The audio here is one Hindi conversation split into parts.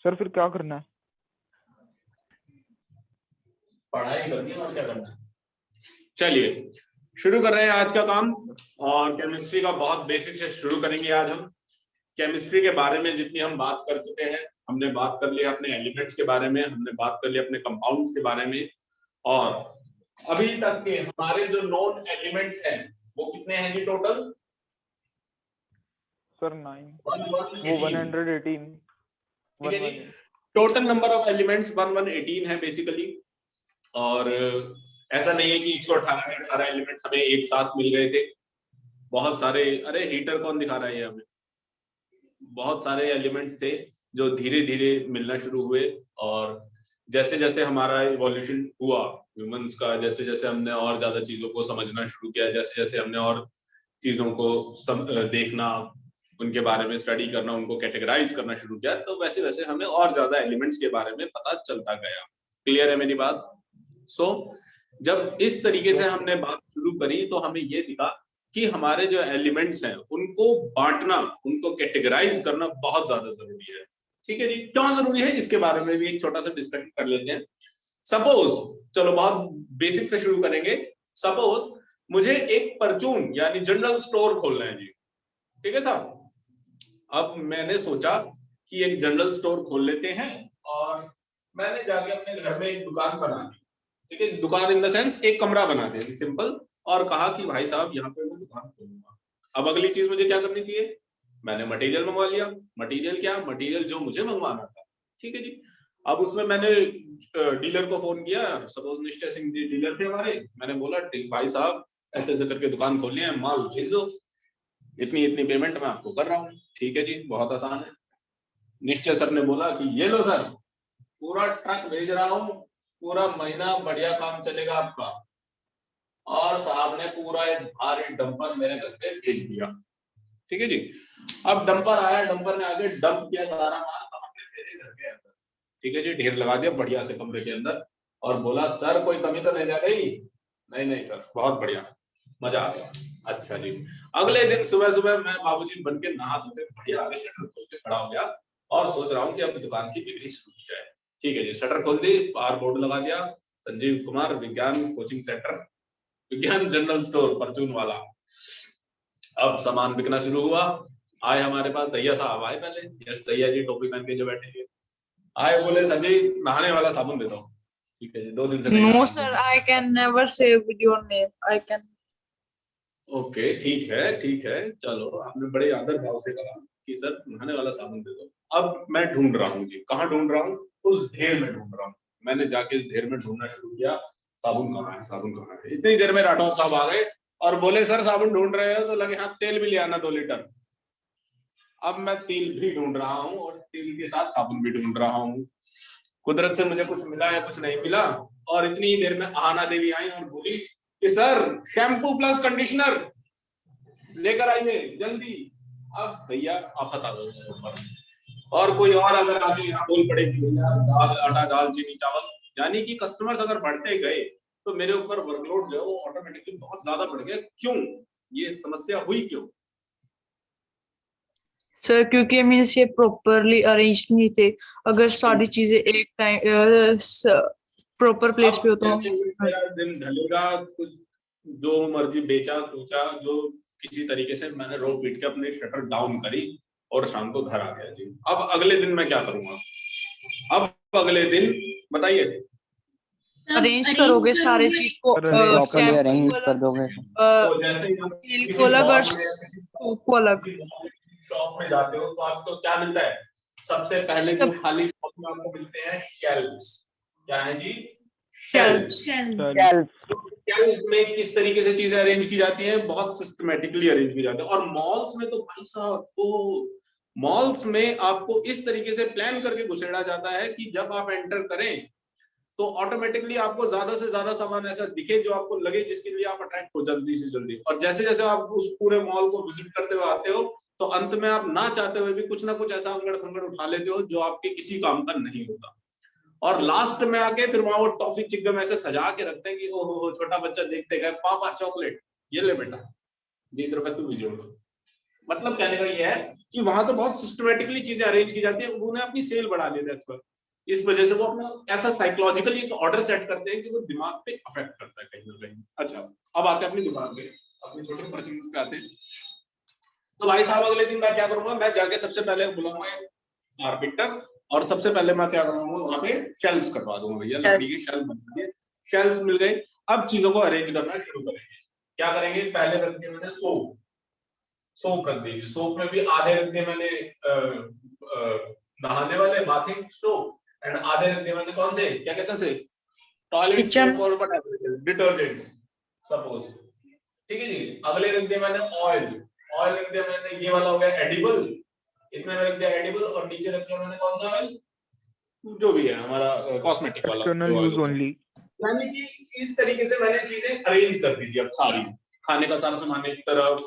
सर फिर क्या करना है? पढ़ाई करनी है और क्या करना है। चलिए शुरू कर रहे हैं आज का काम। और केमिस्ट्री का बहुत बेसिक से शुरू करेंगे आज हम। केमिस्ट्री के बारे में जितनी हम बात कर चुके हैं, हमने बात कर लिया अपने एलिमेंट्स के बारे में, हमने बात कर लिया अपने कंपाउंड्स के बारे में। और अभी तक के हमारे जो नोन एलिमेंट्स हैं वो कितने हैं जी टोटल? सर 9 वो 118 ठीक है जी। टोटल नंबर ऑफ एलिमेंट्स 1118 है बेसिकली। और ऐसा नहीं है कि 118 के 18 एलिमेंट्स हमें एक साथ मिल गए थे। बहुत सारे, अरे हीटर कौन दिखा रहा है ये हमें? बहुत सारे एलिमेंट्स थे जो धीरे धीरे मिलना शुरू हुए। और जैसे जैसे हमारा इवोल्यूशन हुआ ह्यूमंस का, जैसे जैसे हमने और ज्यादा चीजों को समझना शुरू किया, जैसे जैसे हमने और चीजों को देखना, उनके बारे में स्टडी करना, उनको कैटेगराइज करना शुरू किया, तो वैसे वैसे हमें और ज्यादा एलिमेंट्स के बारे में पता चलता गया। क्लियर है मेरी बात? जब इस तरीके से हमने बात शुरू करी तो हमें ये दिखा कि हमारे जो एलिमेंट्स हैं उनको बांटना, उनको कैटेगराइज करना बहुत ज्यादा जरूरी है। ठीक है जी। क्यों जरूरी है इसके बारे में भी एक छोटा सा डिस्कशन कर लेते हैं। सपोज, चलो बहुत बेसिक से शुरू करेंगे। सपोज मुझे एक परचून यानी जनरल स्टोर खोलना है जी। ठीक है साहब। अब मैंने सोचा कि एक जनरल स्टोर खोल लेते हैं और मैंने जाके अपने घर में एक दुकान बना दी। ठीक है, दुकान इन द सेंस एक कमरा बना दिया सिंपल, और कहा कि भाई साहब यहाँ पे मैं दुकान खोलूंगा। अब अगली चीज मुझे क्या करनी चाहिए? मैंने मटेरियल मंगवा लिया। मटेरियल क्या? मटेरियल जो मुझे मंगवाना था। ठीक है जी। अब उसमें मैंने डीलर को फोन किया। सपोज निष्ठा सिंह जी डीलर थे हमारे। मैंने बोला भाई साहब ऐसे ऐसे करके दुकान खोलनी है, माल भेज दो, इतनी इतनी पेमेंट मैं आपको कर रहा हूँ। ठीक है जी, बहुत आसान है। निश्चय सर ने बोला कि ये लो सर, पूरा ट्रक भेज रहा हूँ, पूरा महीना बढ़िया काम चलेगा आपका। और साहब ने पूरा एक भारी डंपर मेरे घर पे भेज दिया। ठीक है जी। अब डंपर आया, डंपर ने आके डंप किया सारा माल मेरे घर के अंदर। ठीक है जी, ढेर लगा दिया बढ़िया से कमरे के अंदर, और बोला सर कोई कमी तो नहीं रह गई? नहीं नहीं सर, बहुत बढ़िया, मजा आ गया। अच्छा जी। अगले दिन सुबह सुबह मैं बाबूजी बन के नहा धो के बढ़िया आगे शटर खोल के खड़ा हो गया और सोच रहा हूँ कि अब दुकान की बिक्री शुरू की जाए। ठीक है जी, शटर खोल दी, बाहर बोर्ड लगा दिया, संजीव कुमार विज्ञान कोचिंग सेंटर, विज्ञान जनरल स्टोर परचून वाला। अब सामान बिकना शुरू हुआ। आए हमारे पास दैया साहब आए पहले, यस दैया जी टोपी पहन के जो बैठे थे, आए, बोले संजीव नहाने वाला साबुन दे दो। ठीक है जी, 2 दिन से नहीं No, नहा sir, I can never say with your name. I can. Okay ठीक है ठीक है, चलो आपने बड़े आदर भाव से कहा कि सर नहाने वाला साबुन दे दो। अब मैं ढूंढ रहा हूँ जी, कहाँ ढूंढ रहा हूँ? उस ढेर में ढूंढ रहा हूँ। मैंने जाके इस ढेर में ढूंढना शुरू किया, साबुन कहाँ है, साबुन कहाँ है। इतनी देर में राठौर साहब आ गए और बोले सर साबुन ढूंढ रहे हो तो लगे हाथ तेल भी ले आना 2 लीटर। अब मैं तेल भी ढूंढ रहा हूँ और तेल के साथ साबुन भी ढूंढ रहा हूँ। कुदरत से मुझे कुछ मिला या कुछ नहीं मिला, और इतनी ही देर में आहाना देवी आई और बोली कि सर शैम्पू प्लस कंडीशनर लेकर आइए जल्दी। अब भैया आफत आ गई ऊपर। और कोई और अगर आगे यहाँ बोल पड़े कि भैया दाल आटा दाल चीनी चावल, यानी कि कस्टमर्स अगर बढ़ते गए तो मेरे ऊपर वर्कलोड जो है वो ऑटोमेटिकली बहुत ज्यादा बढ़ गया। क्यों? ये समस्या हुई क्यों? सर क्योंकि मीन्स ये प्रॉपरली अरेंज नहीं थे। अगर सारी चीजें एक टाइम प्रॉपर प्लेस पे हो तो मेरा दिन ढलेगा, कुछ जो मर्जी बेचा सोचा, जो किसी तरीके से मैंने रो पीट के अपने शटर डाउन करी और शाम को घर आ गया जी। अब अगले दिन मैं क्या करूंगा? अब अगले दिन बताइए। अरेंज करोगे सारे चीज को, प्रॉपर्ली अरेंज कर दोगे तो जैसे ही हम तेल को अलग और सोप को अलग। शॉप में जाते हो तो आपको क्या मिलता है? सबसे पहले जो खाली शॉप में आपको मिलते हैं शेल्फ्स। क्या है जी? शेल्फ्स। शेल्फ में किस तरीके से चीजें अरेंज की जाती हैं? बहुत सिस्टमेटिकली अरेंज की जाती है। और मॉल्स में तो भाई साहब, तो मॉल्स में आपको इस तरीके से प्लान करके घुसेड़ा जाता है कि जब आप एंटर करें तो ऑटोमेटिकली आपको ज्यादा से ज्यादा सामान ऐसा दिखे जो आपको लगे, जिसके लिए आप अट्रैक्ट हो जल्दी से जल्दी। और जैसे जैसे आप उस पूरे मॉल को विजिट करते हुए आते हो तो अंत में आप ना चाहते हुए भी कुछ ना कुछ ऐसा अंगड़ खंगड़ उठा लेते हो जो आपके किसी काम का नहीं होता। और लास्ट में आके फिर वहां वो टॉफी चिकगम ऐसे सजा के रखते हैं कि ओहो छोटा बच्चा देखते गए, पापा चॉकलेट, ये ले बेटा 20 रुपए तू भी जोड़। मतलब कहने का ये है कि वहां तो बहुत सिस्टमेटिकली चीजें अरेंज की जाती है, उन्होंने अपनी सेल बढ़ा ली है। इस वजह से वो अपना ऐसा साइकोलॉजिकली एक ऑर्डर सेट करते हैं कि वो दिमाग पे अफेक्ट करता है कहीं ना कहीं। अच्छा, अब आते हैं अपनी दुकान पे, अपनी छोटे परचेज पे आते हैं। तो भाई साहब अगले दिन मैं क्या करूंगा, मैं जाके सबसे पहले बुलाऊंगा कारपेंटर, और सबसे पहले मैं क्या करूंगा, वहां पे शेल्फ्स कटवा दूंगा। भैया लकड़ी के शेल्फ बन गए, शेल्फ मिल गए, अब चीजों को अरेंज करना शुरू करेंगे। क्या करेंगे, पहले रख दिए मैंने सोप रख दीजिए। सोप में भी आधे रख दिए मैंने नहाने वाले बाथिंग सोप, एंड आधे रख दिए मैंने कौन से, क्या कहते हैं से, टॉयलेट किचन सोप और डिटर्जेंट्स सपोज। ठीक है जी। अगले रख दिया मैंने ऑयल रख दिया मैंने, ये वाला हो गया एडिबल, इतने में रख दिया एडिबल, और नीचे रख दिया मैंने कौन सा ऑयल, जो भी है हमारा कॉस्मेटिक वाला एक्सटर्नल जो यूज ऑयल। ओनली। यानी कि इस तरीके से मैंने चीजें अरेंज कर दी थी। अब सारी खाने का सारा सामान एक तरफ,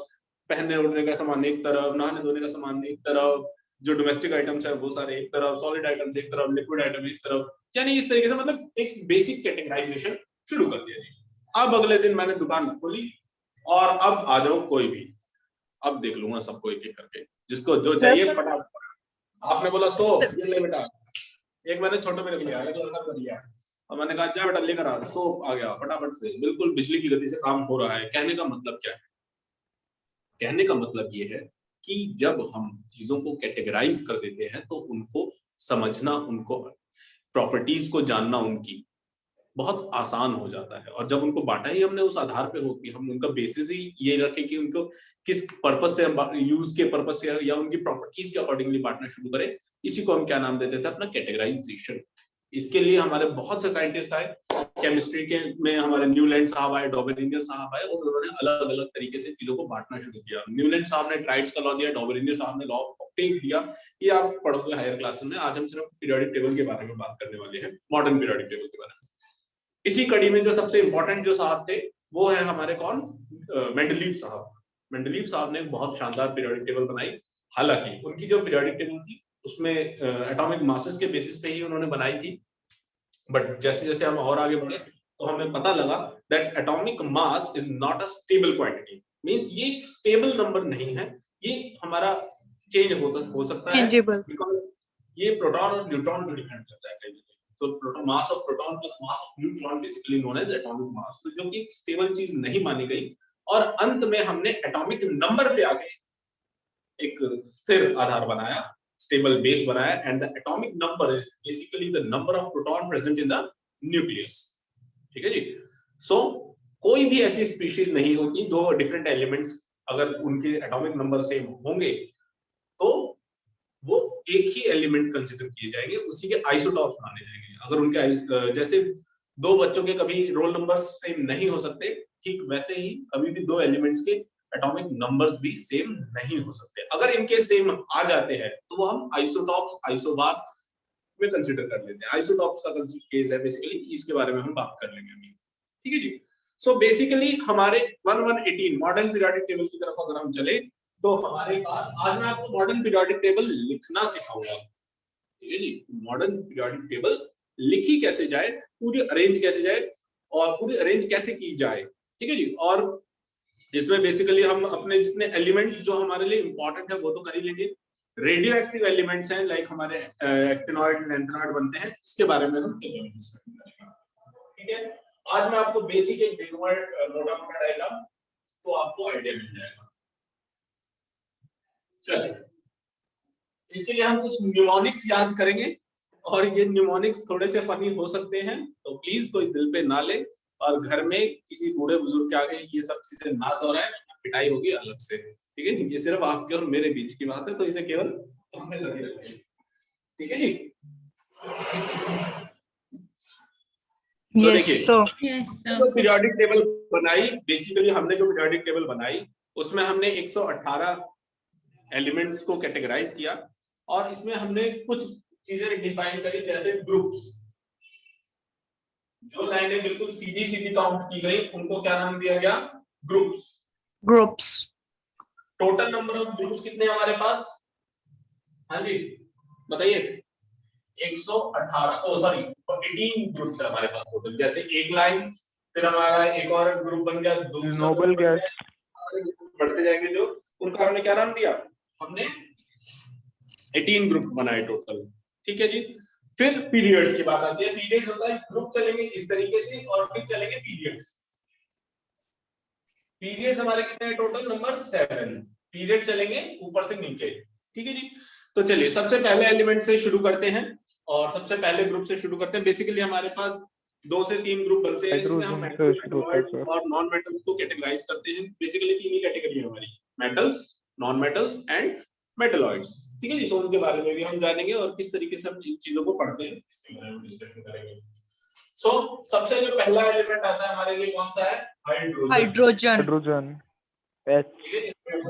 पहनने ओढ़ने का सामान एक तरफ, नहाने धोने का सामान एक तरफ, जो डोमेस्टिक आइटम्स है वो सारे एक तरफ, सॉलिड आइटम्स एक तरफ, लिक्विड आइटम एक तरफ। यानी इस तरीके से मतलब एक बेसिक कैटेगराइजेशन शुरू कर दिया जी। अब अगले दिन मैंने दुकान खोली, और अब आ जाओ कोई भी, अब देख लूंगा सबको एक एक करके, जिसको जो चाहिए फटाफट। आपने बोला सो, ये ले बेटा, एक मैंने छोटे में रख लिया, एक लड़का कर लिया, और मैंने कहा जा बेटा लेकर आ, तो आ गया फटाफट से, बिल्कुल बिजली की गति से काम हो रहा है। कहने का मतलब क्या है, कहने का मतलब ये है कि जब हम चीजों को कैटेगराइज कर देते हैं तो उनको समझना, उनको प्रॉपर्टीज को जानना उनकी बहुत आसान हो जाता है। और जब उनको बांटा ही हमने उस आधार पे हो कि हम उनका बेसिस ही ये रखें कि उनको किस पर्पस से यूज के पर्पस से या उनकी प्रॉपर्टीज के अकॉर्डिंगली बांटना शुरू करें, इसी को हम क्या नाम देते थे, अपना कैटेगराइजेशन। इसके लिए हमारे बहुत से साइंटिस्ट आए, केमिस्ट्री के में हमारे न्यूलैंड साहब आए, डॉबरिनियर साहब आए, और उन्होंने अलग अलग तरीके से चीजों को बांटना शुरू किया। न्यूलैंड साहब ने ट्राइड्स का लॉ दिया, डॉबरिनियर साहब ने लॉ ऑफ ऑक्टेन दिया। ये आप पढ़ोगे हायर क्लासेस में। आज हम सिर्फ पीरियोडिक टेबल के बारे में बात करने वाले हैं, मॉडर्न पीरियोडिक टेबल के बारे में। इसी कड़ी में जो सबसे इंपॉर्टेंट जो साहब थे वो है हमारे कौन, मेंडलीव साहब। मेंडलीव साहब ने बहुत शानदार पीरियोडिक टेबल बनाई। हालांकि उनकी जो पीरियोडिक टेबल थी उसमें एटॉमिक मासेस के बेसिस पे ही उन्होंने बनाई थी, बट जैसे जैसे हम और आगे बढ़े तो हमें पता लगा that atomic mass is not a stable quantity. Means ये एक स्टेबल नंबर नहीं है, ये हमारा चेंज हो सकता है, चेंजेबल। बिकॉज ये प्रोटॉन और न्यूट्रॉन पर डिपेंड करता है। So mass of proton plus mass of neutron basically known as atomic mass, तो जो कि स्टेबल चीज नहीं मानी गई। और अंत में हमने एटॉमिक नंबर पे आके एक स्थिर आधार बनाया, स्टेबल बेस बनाया, and the atomic number is basically the number of proton present in the nucleus. ठीक है जी। सो कोई भी ऐसी स्पीशीज नहीं होती, दो डिफरेंट एलिमेंट्स अगर उनके एटॉमिक नंबर सेम होंगे तो वो एक ही एलिमेंट कंसीडर किए जाएंगे, उसी के आइसोटॉप्स माने जाएंगे। अगर उनके जैसे दो बच्चों के कभी रोल नंबर सेम नहीं हो सकते, ठीक वैसे ही कभी भी दो एलिमेंट्स के एटॉमिक नंबर्स भी सेम नहीं हो सकते। अगर इनके सेम आ जाते हैं तो वो हम आइसोटॉप्स, आइसोबार में कंसीडर कर लेते हैं। आइसोटॉप्स का केस है बेसिकली, इसके बारे में हम बात कर लेंगे अभी। ठीक है जी। सो बेसिकली हमारे 1118 मॉडर्न पीरियोडिक टेबल की तरफ अगर हम चले तो हमारे पास आज मैं आपको मॉडर्न पीरियोडिक टेबल लिखना सिखाऊंगा। ठीक है जी। मॉडर्न पीरियोडिक टेबल लिखी कैसे जाए, पूरी अरेंज कैसे जाए, और पूरी अरेंज कैसे की जाए। ठीक है जी। और इसमें बेसिकली हम अपने जितने एलिमेंट जो हमारे लिए इंपॉर्टेंट है वो तो कर ही लेंगे। रेडियो एक्टिव एलिमेंट्स हैं लाइक हमारे एक्टिनॉइड, लैंथेनॉइड बनते हैं, इसके बारे में हम ठीक है। आज मैं आपको बेसिक एक मोटा मोटा डायग्राम तो आपको आइडिया मिल जाएगा। चलिए, इसके लिए हम कुछ न्यूमोनिक्स याद करेंगे, और ये न्यूमोनिक्स थोड़े से फनी हो सकते हैं, तो प्लीज कोई दिल पे ना ले, और घर में किसी बूढ़े बुजुर्ग के आगे ये सब चीजें ना दोहराएं, पिटाई होगी अलग से। ठीक है जी। ये सिर्फ आपके और मेरे बीच की बात है, तो इसे केवल ठीक है जी। तो देखिए जो पीरियोडिक टेबल बनाई, बेसिकली हमने जो पीरियोडिक टेबल बनाई उसमें हमने 118 एलिमेंट्स को कैटेगराइज किया, और इसमें हमने कुछ चीजें डिफाइन करी, जैसे ग्रुप्स। जो लाइनें बिल्कुल सीधी सीधी काउंट की गई उनको क्या नाम दिया गया, groups. Total number of groups कितने हमारे पास, हाँ जी बताइए। 18 ग्रुप्स है हमारे पास टोटल। जैसे एक लाइन, फिर हमारा एक और ग्रुप बन गया, दूसरा नोबल गैस, बढ़ते जाएंगे जो उनका हमने क्या नाम दिया, हमने 18 ग्रुप बनाए टोटल। ठीक है जी। फिर पीरियड्स की बात आती है। पीरियड्स होता है ग्रुप चलेंगे इस तरीके से और फिर चलेंगे पीरियड्स। पीरियड्स हमारे कितने हैं टोटल, नंबर 7 पीरियड चलेंगे ऊपर से नीचे। ठीक है जी। तो चलिए सबसे पहले एलिमेंट से शुरू करते हैं और सबसे पहले ग्रुप से शुरू करते हैं। बेसिकली हमारे पास 2 से 3 ग्रुप बनते हैं, इसमें हम हाइड्रोजन से मेटल, शुरू होता है मेटलॉइड सर। और नॉन मेटल्स को कैटेगराइज करते हैं। बेसिकली 3 ही कैटेगरी है हमारी, metals, non metals and metalloids. ठीक है जी। तो उनके बारे में भी हम जानेंगे और किस तरीके से हम इन चीजों को पढ़ते हैं इसके बारे में डिस्कशन करेंगे। सो सबसे जो पहला एलिमेंट आता है हमारे लिए कौन सा है, hydrogen. Hydrogen. Hydrogen H,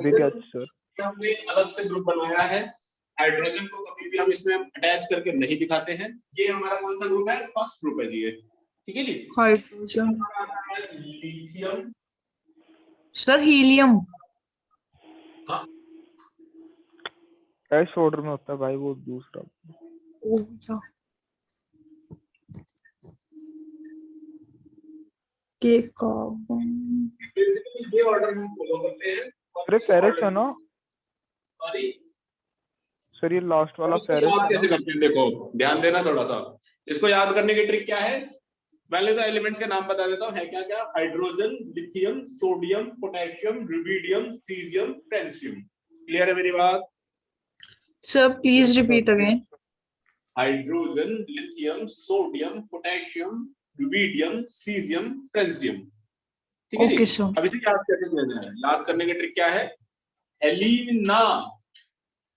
big H sir. हमने अलग से ग्रुप बनाया है। हाइड्रोजन को कभी भी हम इसमें अटैच करके नहीं दिखाते हैं। ये हमारा कौन सा ग्रुप है, फर्स्ट ग्रुप है जी ये। ठीक है जी। Hydrogen lithium, sir, helium. हाँ S ऑर्डर में होता है भाई वो दूसरा। ओह या के कार्बन। बेसिकली ये ऑर्डर हम फॉलो करते हैं। अरे फेरस है ना सॉरी सर, ये लास्ट वाला फेरस है कैसे ना। करते हैं, देखो ध्यान देना थोड़ा सा। इसको याद करने की ट्रिक क्या है, पहले तो एलिमेंट्स के नाम बता देता हूँ है क्या क्या। Hydrogen, lithium, sodium, potassium, rubidium, caesium, francium. Clear है मेरी बात? Sir please repeat again. Hydrogen, lithium, sodium, potassium, rubidium, caesium, francium. ठीक है ओके जी। सर। अब इसे याद कैसे करना है, याद करने की ट्रिक क्या है, हेलीना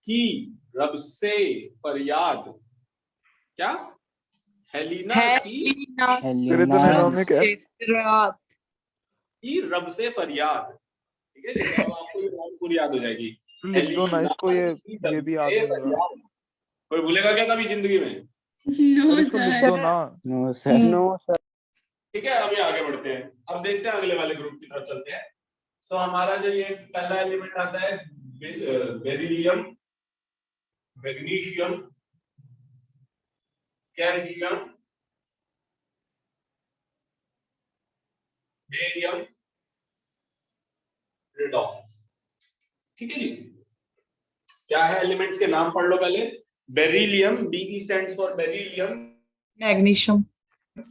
की रब से फरियाद, क्या, हेलीना की हेलिना Hydrodynamic है। रात। की रब से फरियाद। ठीक है जी। तो अब आपको ये बात पूरी याद हो जाएगी। लिख दो ना इसको, ये भी याद नहीं होगा। कोई भूलेगा क्या कभी जिंदगी में? नो अरे इसको लिख सर। दो ना। No sir. ठीक है, अभी आगे बढ़ते हैं। अब देखते हैं अगले वाले ग्रुप की तरफ चलते हैं। सो हमारा जो ये पहला एलिमेंट आता है beryllium, magnesium, calcium, barium, radon. ठीक है जी। क्या है एलिमेंट्स के नाम पढ़ लो पहले। Beryllium, B stands for beryllium, magnesium.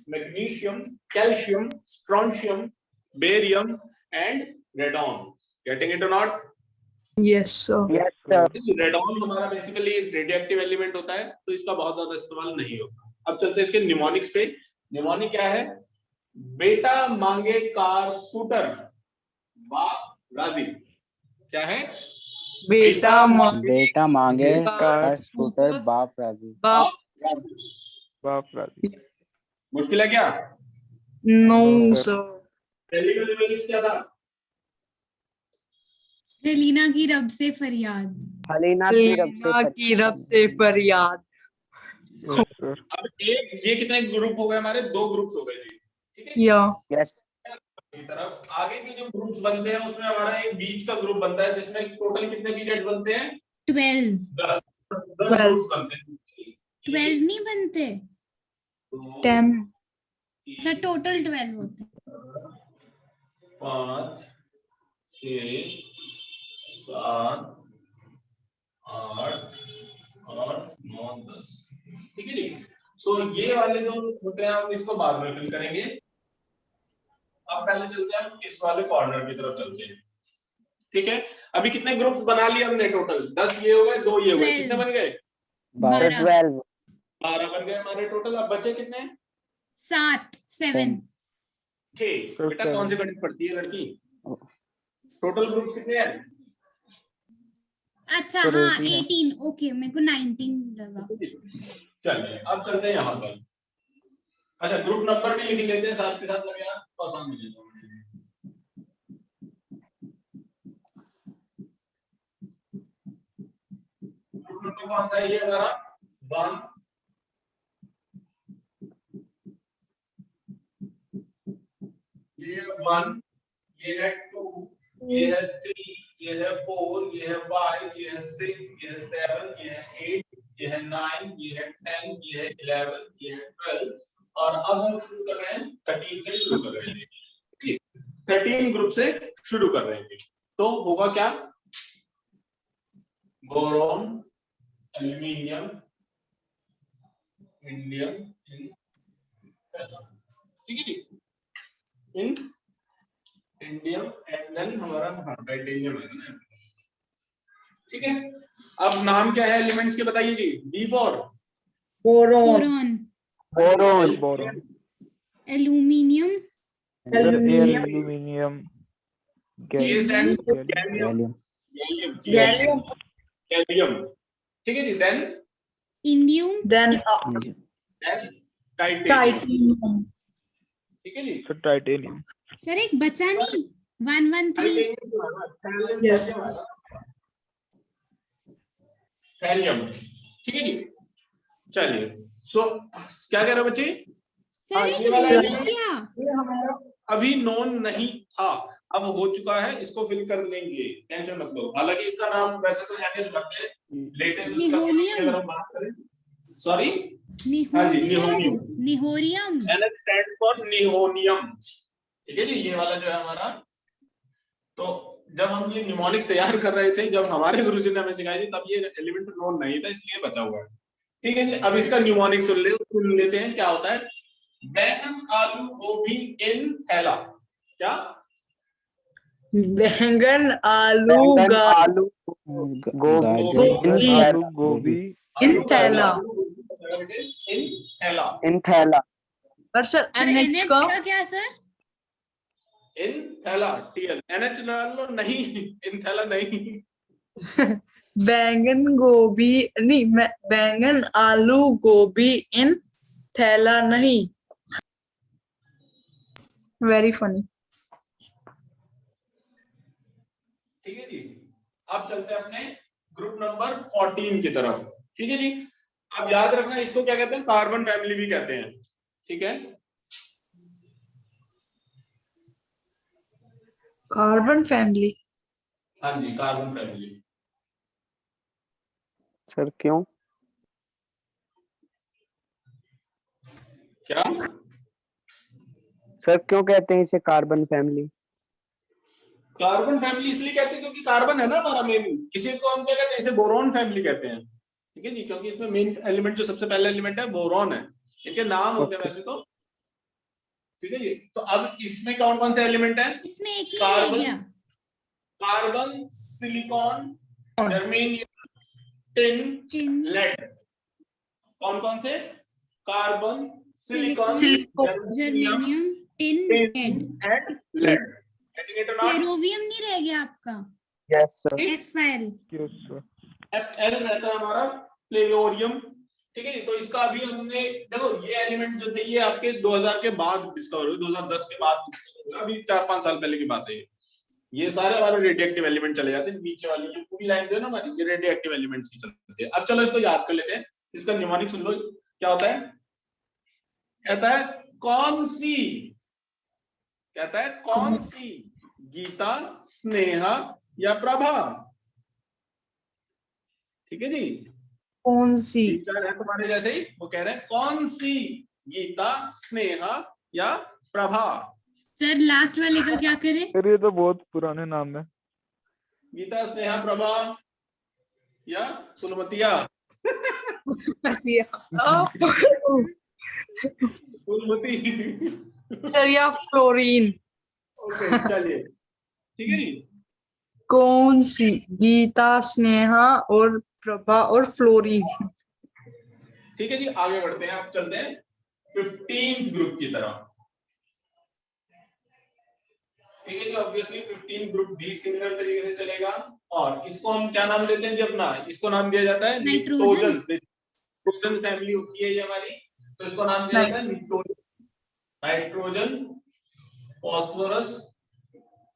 Magnesium, calcium, strontium, barium and radon. Getting it और नॉट? Yes sir. रेडॉन हमारा बेसिकली रेडियोएक्टिव एलिमेंट होता है, तो इसका बहुत ज्यादा इस्तेमाल नहीं होता। अब चलते हैं इसके निमोनिक्स पे। निमोनिक क्या है, बेटा मांगे कार स्कूटर, बाप राजी। क्या है, बेटा बेटा मांगे कार स्कूटर, बाप राजी। बाप राजी। बाप राजी। मुश्किल है क्या? No No, sir. पहली का निमोनिक्स क्या था? रेलिना की रब से फरियाद। लेना की रब से फरियाद। yes sir। अब एक ये कितने ग्रुप हो गए हमारे, 2 ग्रुप्स हो गए जी। ठीक है। या की तरफ आगे के जो ग्रुप्स बनते हैं उसमें हमारा एक बीच का ग्रुप बनता है जिसमें टोटल कितने पीरियड बनते हैं, 12। 10 ग्रुप्स बनते हैं। 12 नहीं बनते। 10। अच्छा टोटल 12 होते हैं। 5 6 7 8 और 9 10। ठीक है जी। सो ये वाले जो होते हैं हम इसको बाद में फिल करेंगे। अब पहले चलते हैं हम इस वाले कॉर्नर की तरफ चलते हैं। ठीक है। अभी कितने ग्रुप्स बना लिए हमने टोटल, 10 ये हो गए, 2 ये हो गए, कितने बन गए, 12। 12 बन गए हमारे टोटल। अब बचे कितने, 7। ठीक। बेटा कौन से गणित पढ़ती है लड़की, टोटल ग्रुप्स कितने हैं? अच्छा सर, हाँ 18 है। 18। ओके मेरे को 19 लगा। चलिए अब चलते हैं यहाँ पर। अच्छा ग्रुप नंबर भी लिख लेते हैं साथ के साथ, लगे यार तो आसान हो जाएगा। ग्रुप नंबर कौन सा है, ये हमारा 1, ये है 1, ये है 2, ये है 3, ये है 4, ये है 5, ये है 6, ये है 7, ये है 8, ये है 9, ये है 10, ये है 11, ये है 12 और अब हम शुरू कर रहे हैं 13 से शुरू कर रहे हैं। ठीक, 13 ग्रुप से शुरू कर रहे हैं। तो होगा क्या, बोरोन, एल्यूमिनियम, इंडियम, ठीक है जी, इन इंडियम एंड देन हमारा टाइटेनियम है ना, ठीक है। अब नाम क्या है एलिमेंट्स के बताइए जी। B for boron, boron, boron, aluminium, aluminium, G stands for gallium, gallium, gallium, gallium, ठीक है जी। Then indium, then titanium, titanium, ठीक है जी। तो टाइटेनियम, सर एक बचा नहीं 113, थैलियम, ठीक है जी। चलिए, सो क्या कह रहे हो बच्चे? सर एक ये वाला रह element गया, अभी नोन नहीं था, अब हो चुका है, इसको फिल कर लेंगे, टेंशन मत लो। हालांकि इसका नाम वैसे तो NH भरते हैं, लेटेस्ट निहोनियम, अगर हम बात करें, सॉरी, हाँ जी, निहोनियम, निहोनियम, निहोरियम, NH स्टैंड फॉर निहोनियम, ठीक है जी। ये वाला जो है हमारा, तो जब हम ये निमोनिक्स तैयार कर रहे थे, जब हमारे गुरुजी ने हमें सिखाई थी, तब ये एलिमेंट नोन नहीं था, इसलिए बचा हुआ है, ठीक है जी। अब इसका न्यूमोनिक सुन लेते हैं क्या होता है। बैंगन, आलू, गोभी इन थैला, क्या? बैंगन, आलू, बैंगन, गाजर, आलू, गाजर, बैंगन, आलू, गोभी, इन थैला। इन थैला, इन थैला, और सर NH NH का का क्या सर? इन थैला, TL, NH लो नहीं, इन थैला नहीं, बैंगन, गोभी नहीं, बैंगन, आलू, गोभी इन थैला नहीं। Very funny. ठीक है जी। अब चलते हैं अपने ग्रुप नंबर 14 की तरफ, ठीक है जी। अब याद रखना, इसको क्या कहते हैं? कार्बन फैमिली भी कहते हैं, ठीक है। कार्बन फैमिली, हाँ जी, कार्बन फैमिली। सर क्यों? क्या? सर क्यों कहते हैं इसे कार्बन फैमिली? कार्बन फैमिली इसलिए कहते हैं क्योंकि कार्बन है ना हमारा मेन। इसी को हम क्या कहते हैं? इसे बोरॉन फैमिली कहते हैं, ठीक है जी, क्योंकि इसमें मेन एलिमेंट जो सबसे पहला एलिमेंट है बोरॉन है। इनके नाम होते हैं वैसे तो, ठीक है जी। तो अब इसमें कौन कौन से एलिमेंट है? इसमें एक नहीं रह गया, carbon, silicon, germanium, tin, tin, lead. कौन कौन से? Carbon, silicon, germanium, tin, lead, and lead. Flerovium नहीं रह गया आपका, yes sir, FL, yes sir, FL रहता है हमारा प्लेवियोरियम, ठीक है जी। तो इसका अभी हमने देखो, ये एलिमेंट जो थे ये आपके 2000 के बाद डिस्कवर हुए, 2010 के बाद discover हुए, अभी 4-5 साल पहले की बात है ये सारे हमारे रेडियोएक्टिव एलिमेंट चले जाते हैं। नीचे वाली ये पूरी लाइन जो है ना हमारी, ये रेडियोएक्टिव एलिमेंट्स की चलती है। अब चलो इसको याद कर लेते हैं, इसका न्यूमोनिक सुन लो क्या होता है। कहता है कौन सी, कहता है कौन सी गीता, स्नेहा या प्रभा, ठीक है जी। कौन सी? टीचर है तुम्हारे जैसे ही, वो कह रहे हैं कौन सी गीता, स्नेहा या प्रभा। सर लास्ट वाले का क्या करें? सर ये तो बहुत पुराने नाम है। गीता, स्नेहा, प्रभा या फुलमतिया। फुलमती, सर या फ्लोरीन। ओके चलिए, ठीक है जी। कौन सी? गीता, स्नेहा और प्रभा और फ्लोरीन। ठीक है जी, आगे बढ़ते हैं। अब चलते हैं 15th ग्रुप की तरफ, ठीक है जी। ऑब्वियसली 15 ग्रुप भी सिमिलर तरीके से चलेगा, और इसको हम क्या नाम देते हैं जी अपना? इसको नाम दिया जाता है नाइट्रोजन। निट्रोजन फैमिली होती है ये हमारी, तो इसको नाम दिया जाता है nitrogen. Nitrogen, phosphorus,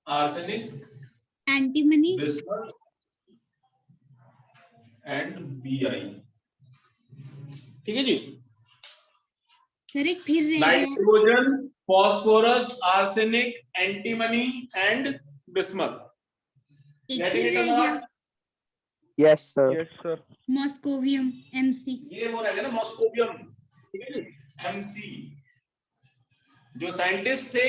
arsenic, antimony, bismuth and Bi, ठीक है जी। सर एक फिर रह गया, nitrogen, phosphorus, arsenic, antimony and bismuth. एक Getting फिर it or रह गया, not? Yes sir, yes sir, moscovium, MC, ये वो रहेगा ना मॉस्कोवियम, ठीक है जी, MC। जो साइंटिस्ट थे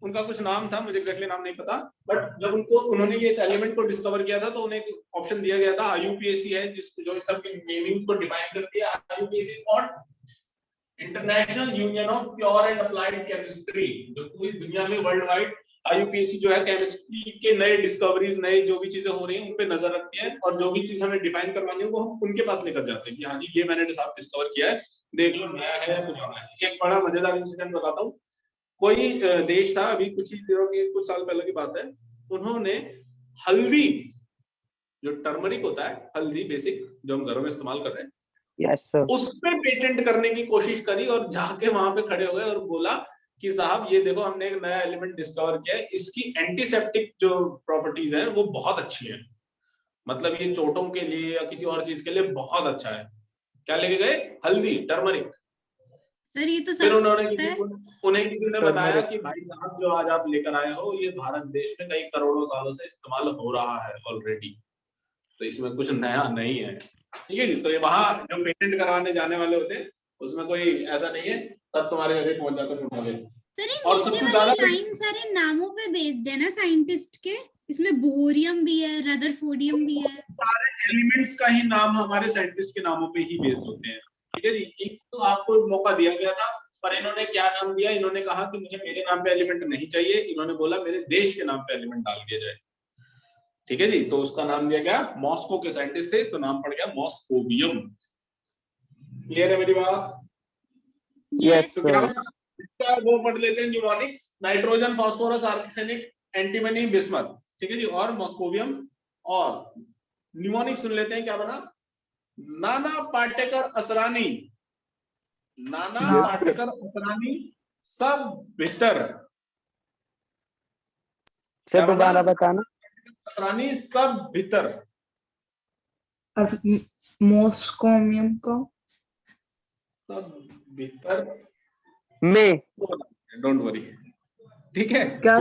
उनका कुछ नाम था, मुझे एग्जैक्टली नाम नहीं पता, बट जब उन्होंने ये एलिमेंट को डिस्कवर किया था तो उन्हें ऑप्शन दिया गया था IUPAC है, जो इस सब के नेमिंग को डिफाइन करती है। IUPAC what? International union of pure and applied chemistry, जो पूरी दुनिया में वर्ल्ड वाइड IUPAC जो है केमिस्ट्री के नए डिस्कवरीज, नए जो भी चीजें हो रही हैं उन पे नजर रखती है, और जो भी चीज हमें डिफाइन करवानी है वो हम उनके पास लेकर जाते हैं कि हाँ जी ये मैंने डिस्कवर किया है, देख लो नया है या पुराना है। एक बड़ा मजेदार इंसिडेंट बताता हूँ। कोई देश था, अभी कुछ ही दिनों की, कुछ साल पहले की बात है, उन्होंने हल्दी, जो टर्मरिक होता है, हल्दी बेसिक जो हम घरों में इस्तेमाल कर रहे हैं, Yes, sir. उस पे पेटेंट करने की कोशिश करी और जाके वहां पे खड़े हो गए और बोला कि साहब ये देखो हमने एक नया एलिमेंट डिस्कवर किया है, इसकी एंटीसेप्टिक जो प्रॉपर्टीज हैं वो बहुत अच्छी हैं, मतलब ये चोटों के लिए या किसी और चीज के लिए बहुत अच्छा है। क्या लेके गए? हल्दी, टर्मरिक। सर ये तो फिर सब उन्हें Turmeric. किसी ने बताया कि भाई साहब जो आज आप लेकर आए हो ये भारत देश में कई करोड़ों सालों से इस्तेमाल हो रहा है ऑलरेडी, तो इसमें कुछ नया नहीं है। ठीक है जी। तो ये वहां जो पेटेंट करवाने जाने वाले होते हैं उसमें कोई ऐसा नहीं है, तब तुम्हारे जैसे पहुंच जाते हैं उठा के। सर ये और नीचे सबसे वाली ज्यादा लाइन सारे नामों पे बेस्ड है ना साइंटिस्ट के, इसमें बोरियम भी है, रदरफोर्डियम भी है। सारे एलिमेंट्स का ही नाम हमारे साइंटिस्ट के नामों पे ही बेस्ड होते हैं। ठीक है जी। एक तो आपको मौका दिया गया था, पर इन्होंने क्या नाम दिया? इन्होंने कहा कि मुझे मेरे नाम पे एलिमेंट नहीं चाहिए, इन्होंने बोला मेरे देश के नाम पे एलिमेंट डाल दिया जाए। ठीक है जी। तो उसका नाम दिया गया, मॉस्को के साइंटिस्ट थे तो नाम पड़ गया मॉस्कोवियम। क्लियर है मेरी बात? Yes, तो क्या sir. इसका वो पढ़ लेते हैं, mnemonics, nitrogen, phosphorus, arsenic, antimony, bismuth. ठीक है जी। और मॉस्कोवियम, और न्यूमोनिक्स सुन लेते हैं क्या बना? नाना पाटेकर असरानी, नाना Yes, sir. पाटेकर असरानी, सब भीतर। सर दोबारा बताना। असरानी, सब भीतर। और मॉस्कोवियम का सब भीतर में डोंट वरी। ठीक है। क्या?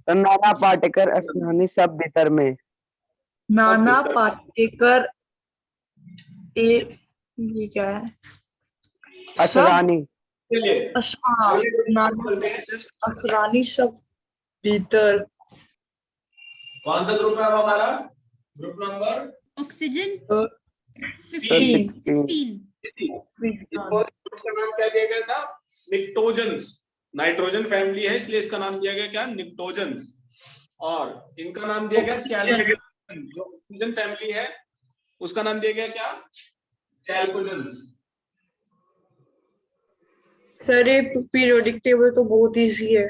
नाना पाटेकर असनानी सब भीतर में। नाना भीतर। पाटेकर ये क्या है? असरानी। चलिए नाना असरानी सब भीतर। कौन सा ग्रुप है अब हमारा? Group number oxygen 15 16। इसका नाम क्या दिया गया था? निक्टोजेंस। नाइट्रोजन फैमिली है इसलिए इसका नाम दिया गया क्या? निक्टोजेंस। और इनका नाम दिया गया चैल्कोजेंस। जो ऑक्सीजन फैमिली है उसका नाम दिया गया क्या? चैल्कोजेंस। सर ये पीरियोडिक टेबल तो बहुत इजी है।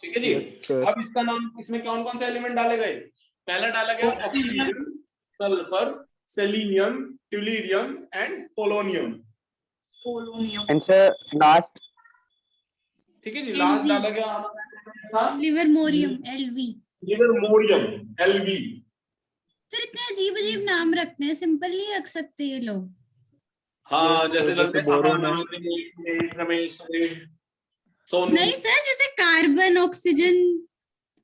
ठीक है जी। अब इसका नाम, इसमें कौन कौन से एलिमेंट डाले गए? पहला डाला गया oxygen, sulphur, selenium, tellurium and polonium. Answer last. ठीक है जी। Last LV. डाला गया livermorium LV। Livermorium LV। Sir इतने अजीब अजीब नाम रखते हैं, सिंपल नहीं रख सकते ये लोग। हाँ जैसे तो लगते हैं बोरोन है। रमेश, सोनू। नहीं सर, जैसे कार्बन, ऑक्सीजन,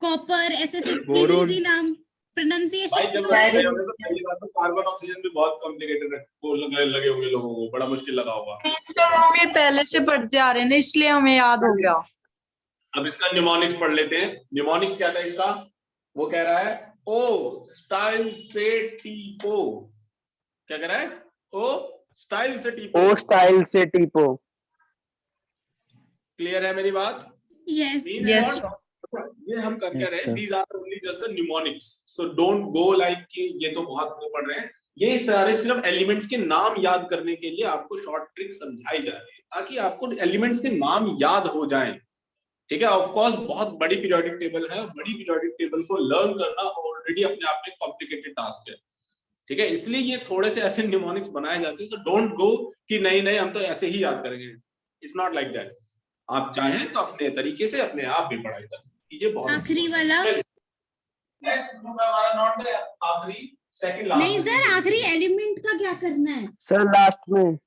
कॉपर, ऐसे बोरोन। इजी नाम भाई प्रोनाउंसिएशन जब तो है। पहली बार तो कार्बन ऑक्सीजन भी बहुत कॉम्प्लिकेटेड लगे होंगे लोगों को, बड़ा मुश्किल लगा होगा। तो हम ये पहले से पढ़ते आ रहे हैं ना, इसलिए हमें याद हो गया। अब इसका न्यूमोनिक्स पढ़ लेते हैं। न्यूमोनिक्स क्या था इसका? वो कह रहा है ओ स्टाइल से टीपो। क्या कह रहा है? ओ स्टाइल से टीपो। ओ स्टाइल से टीपो। क्लियर है मेरी बात? Yes Yes. ये हम कर क्या Yes, रहे sir. हैं? These are only just the mnemonics. So don't go like कि ये तो बहुत वो पढ़ रहे हैं। ये सारे सिर्फ एलिमेंट्स के नाम याद करने के लिए आपको शॉर्ट ट्रिक समझाई जा रही है ताकि आपको एलिमेंट्स के नाम याद हो जाएं। ठीक है। ऑफ कोर्स बहुत बड़ी पीरियोडिक टेबल है, बड़ी पीरियोडिक टेबल को लर्न करना ऑलरेडी अपने आप में कॉम्प्लिकेटेड टास्क है। ठीक है। इसलिए ये थोड़े से ऐसे न्यूमोनिक्स बनाए जाते हैं। सो डोंट गो कि नहीं नहीं हम तो ऐसे ही याद करेंगे। It's not like that. आप चाहें तो अपने तरीके से अपने आप भी पढ़ाई कर कीजिए। बहुत आखिरी वाला नेक्स्ट ग्रुप है हमारा, नॉट द आखिरी, सेकंड लास्ट। नहीं सर, आखिरी एलिमेंट का क्या करना है? सर लास्ट में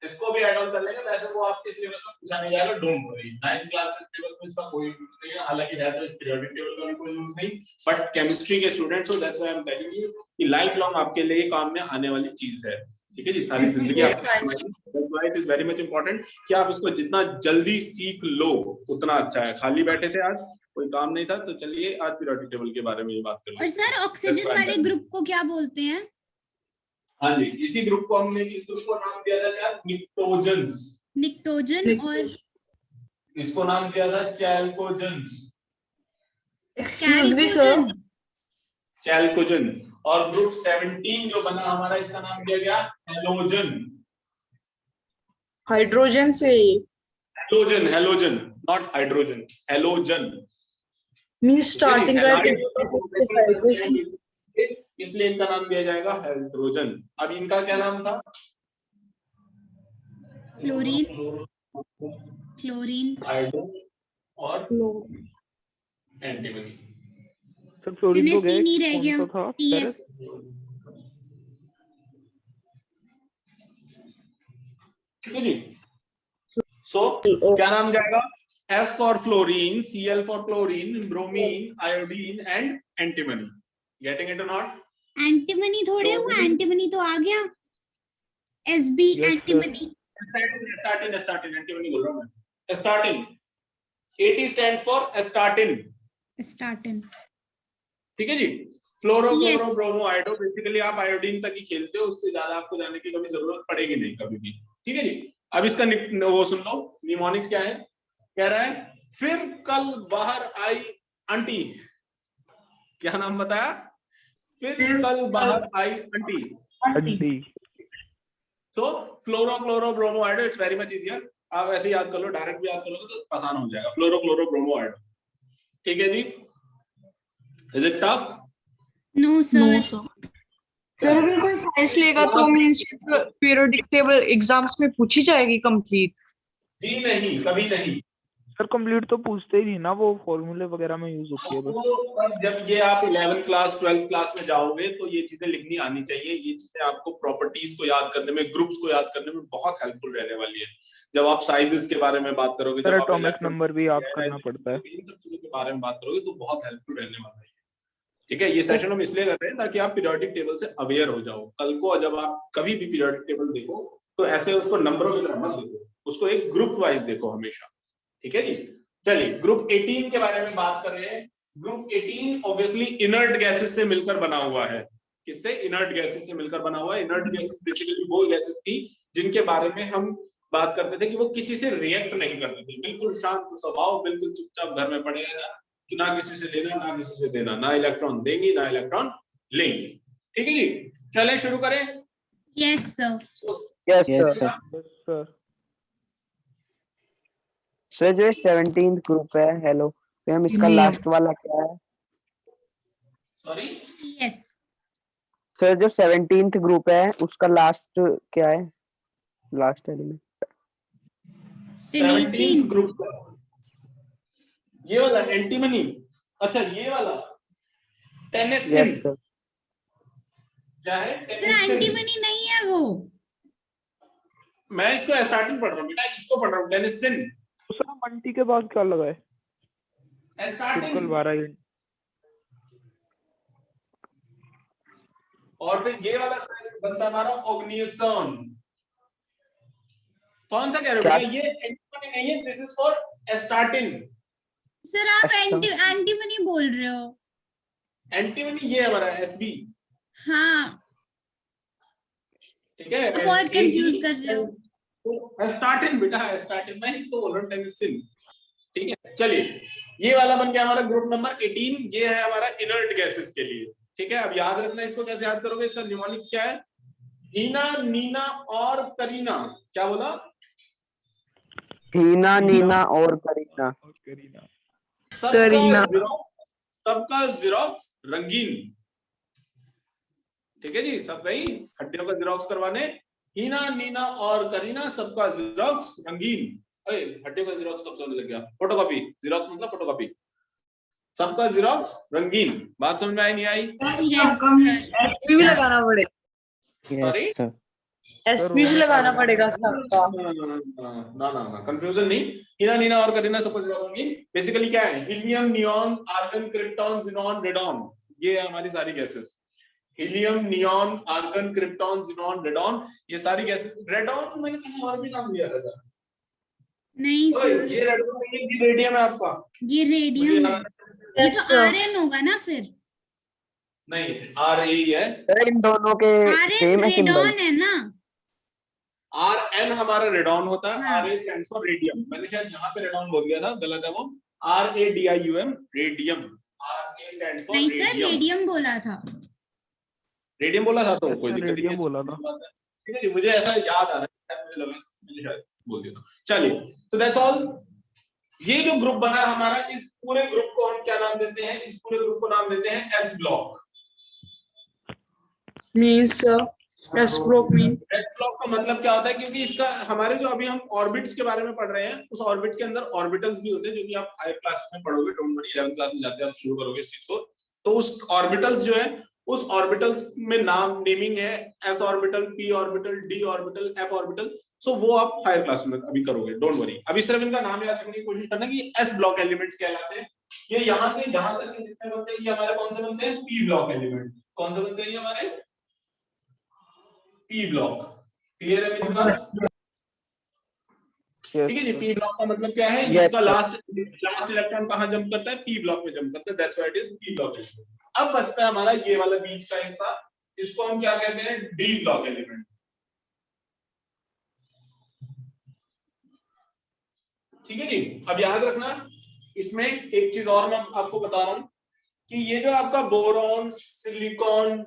इसको भी ऐड ऑन कर लेंगे। वैसे वो आपके सिलेबस में पूछा नहीं जाएगा, डोंट वरी। 9th क्लास के सिलेबस में इसका कोई यूज नहीं है, हालांकि है तो इस पीरियोडिक टेबल का भी कोई यूज नहीं, बट केमिस्ट्री के स्टूडेंट्स हो that's why I am telling you कि लाइफ लॉन्ग आपके लिए काम में आने वाली चीज है। ठीक है जी। सारी जिंदगी आप that's why it is very much important कि आप इसको जितना जल्दी सीख लो उतना अच्छा है। खाली बैठे थे आज, कोई काम नहीं था, तो चलिए आज पीरियोडिक टेबल के बारे में ये बात कर और लेते हैं। सर ऑक्सीजन वाले ग्रुप को क्या बोलते हैं? हाँ जी, इसी ग्रुप को हमने इस ग्रुप को नाम दिया था क्या? निक्टोजेंस। निक्टोजन। और इसको नाम दिया था चैल्कोजेंस। Excuse me sir, चैल्कोजेन। और ग्रुप 17 जो बना हमारा, इसका नाम दिया गया हेलोजन। हाइड्रोजन से halogen, halogen, not hydrogen, halogen. Means starting इसलिए इनका नाम दिया जाएगा हाइड्रोजन। अब इनका क्या नाम था? फ्लोरीन, क्लोरीन, हाइड्रो और एंटीमनी। सर फ्लोरीन तो गए, नहीं रह कौन गया। सा था? टीएस। ठीक है जी। सो क्या नाम जाएगा? F for fluorine, Cl for chlorine, bromine, iodine and antimony. Getting it or not? Antimony थोड़े हुआ, एंटीमनी तो आ गया। SB antimony. Statin, antimony बोल रहा हूँ मैं। Statin. AT stands for statin. Starting. ठीक है जी। फ्लोरो क्लोरो ब्रोमो आयोडो, बेसिकली आप आयोडीन तक ही खेलते हो, उससे ज्यादा आपको जाने की कभी जरूरत पड़ेगी नहीं कभी भी। ठीक है जी। अब इसका वो सुन लो, निमोनिक्स क्या है? कह रहा है फिर कल बाहर आई आंटी। क्या नाम बताया? फिर कल बाहर आई आंटी। अंडी। तो fluoro chloro bromo iodo, it's very much easier. आप ऐसे याद कर लो, डायरेक्ट भी याद कर लोगे तो आसान हो जाएगा। Fluoro chloro bromo iodo. ठीक है जी। Is it tough? No sir. Sir अगर कोई साइंस लेगा तो मींस पीरियोडिक टेबल एग्जाम्स में पूछी जाएगी कंप्लीट? जी नहीं, कभी नहीं। सर कंप्लीट तो पूछते ही नहीं ना, वो फॉर्मूले वगैरह में यूज होती है बस। जब ये आप 11th क्लास 12th क्लास में जाओगे तो ये चीजें लिखनी आनी चाहिए। ये चीजें आपको प्रॉपर्टीज को याद करने में, ग्रुप्स को याद करने में बहुत हेल्पफुल रहने वाली है। जब आप साइजेस के बारे में बात करोगे, सर जब आप एटॉमिक नंबर भी याद करना पड़ता है, इन सब चीजों के बारे में बात करोगे तो बहुत हेल्पफुल रहने वाला है। ठीक है, ये सेशन हम इसलिए कर रहे हैं ताकि आप पीरियोडिक टेबल से अवेयर हो जाओ। कल को जब आप कभी भी पीरियोडिक टेबल देखो तो ऐसे उसको नंबरों की तरह मत देखो, उसको एक ग्रुप वाइज देखो हमेशा। ठीक है जी। चलिए ग्रुप 18 के बारे में बात कर रहे हैं। ग्रुप 18 ऑब्वियसली इनर्ट गैसेस से मिलकर बना हुआ है। किससे? इनर्ट गैसेस से मिलकर बना हुआ है। इनर्ट गैसेस बेसिकली वो गैसेस थी जिनके बारे में हम बात करते थे कि वो किसी से रिएक्ट नहीं करते थे, बिल्कुल शांत स्वभाव, बिल्कुल चुपचाप घर में पड़े रहना, कि ना किसी से लेना ना किसी से देना, ना इलेक्ट्रॉन देंगी ना इलेक्ट्रॉन लेंगी। ठीक है जी। चलें शुरू करें। Yes sir. Yes sir. Sir sir जो 17th ग्रुप है, हेलो मैम, इसका लास्ट वाला क्या है? सॉरी यस सर जो 17th ग्रुप है उसका लास्ट क्या है? लास्ट एलिमेंट 17th ग्रुप, ये वाला एंटीमनी। अच्छा ये वाला टेनिसिन। Yes sir. क्या है? सर एंटीमनी नहीं है वो। मैं इसको स्टार्टिंग पढ़ रहा हूँ बेटा, इसको पढ़ रहा हूँ टेनिसिन। सर मंटी के बाद क्या लगा है? स्टार्टिंग 12 और फिर ये वाला बनता है हमारा ऑग्नियसन। कौन सा कह रहे हो बेटा? ये एंटीमनी नहीं है, दिस इज फॉर एस्टार्टिन। सर आप एंटीमनी बोल रहे हो। एंटीमनी ये हमारा एसबी। हाँ ठीक है, बहुत कंफ्यूज कर रहे हो। एस्टार्टिन बेटा, एस्टार्टिन, मैं इसको बोल रहा हूँ टेनिसिन। ठीक है, चलिए ये वाला बन गया हमारा ग्रुप नंबर 18। ये है हमारा इनर्ट गैसेस के लिए। ठीक है, अब याद रखना, इसको कैसे याद करोगे? इसका निमोनिक्स क्या है? हीना, नीना और करीना। क्या बोला? हीना, नीना और करीना। सबका जिरोक्स रंगीन। ठीक है जी, सब गई हड्डियों का जिरोक्स करवाने। हीना, नीना और करीना, सबका जिरोक्स रंगीन। अरे हड्डियों का जिरोक्स कब से होने लग गया? फोटोकॉपी। जिरोक्स मतलब फोटोकॉपी। सबका जिरोक्स रंगीन। बात समझ में आई नहीं आई? एसपी भी लगाना पड़ेगा। Yes sir. एसपी भी लगाना पड़ेगा सबका। ना कंफ्यूजन नहीं। हीना, नीना और करीना, सबका जिरोक्स रंगीन। बेसिकली क्या है? Helium, neon, argon, krypton, xenon, radon, ये हमारी सारी gases. Helium, neon, argon, krypton, xenon, radon, ये सारी गैसेस। रेडॉन मैंने कहीं और भी नाम लिया था। नहीं ओए, सर, ये रेडॉन नहीं है, ये रेडियम है आपका। ये रेडियम है। ये तो Yes, Rn होगा ना फिर। नहीं, आर ए है। सर इन दोनों के Rn सेम है सिंबल। रेडॉन है ना। आर एन हमारा रेडॉन होता है, हाँ। R A stand for radium. मैंने शायद यहाँ पे रेडॉन बोल दिया था, गलत है वो। R A D I U M, radium. R A stand for नहीं सर, रेडियम। रेडियम बोला था। रेडियम बोला था तो कोई दिक्कत नहीं रेडियम है। बोला था। ठीक है जी, मुझे ऐसा याद आ रहा है, शायद मुझे लगा मैंने शायद बोल दिया था। चलिए, तो दैट्स ऑल। ये जो ग्रुप बना हमारा, इस पूरे ग्रुप को हम क्या नाम देते हैं? इस पूरे ग्रुप को नाम देते हैं S block. means S block means S block का मतलब क्या होता है? क्योंकि इसका हमारे जो अभी हम ऑर्बिट्स के बारे में पढ़ रहे हैं, उस ऑर्बिट के अंदर ऑर्बिटल्स भी होते हैं, जो कि आप हायर क्लास में पढ़ोगे। डोंट वरी, 11th क्लास में जाते हैं आप शुरू करोगे इस चीज को। तो उस ऑर्बिटल्स जो है, उस ऑर्बिटल्स में नाम नेमिंग है, S orbital, P orbital, D orbital, F orbital. So वो आप हायर क्लास में अभी करोगे, डोंट वरी। अभी सिर्फ इनका नाम याद रखने की कोशिश करना कि एस ब्लॉक एलिमेंट्स कहलाते हैं। ये यहाँ से यहाँ तक के जितने बनते हैं, ये हमारे कौन से बनते हैं? P block element. कौन से बनते हैं ये हमारे? P block. क्लियर है मेरी बात? ठीक है जी। पी ब्लॉक का मतलब क्या है? Yes, इसका sir. लास्ट इलेक्ट्रॉन कहाँ जंप करता है? पी ब्लॉक में जंप करता है। That's why it is P block element. अब बचता है हमारा ये वाला बीच का हिस्सा, इसको हम क्या कहते हैं? D block element. ठीक है जी। अब याद रखना, इसमें एक चीज और मैं आपको बता रहा हूं कि ये जो आपका बोरॉन, सिलिकॉन,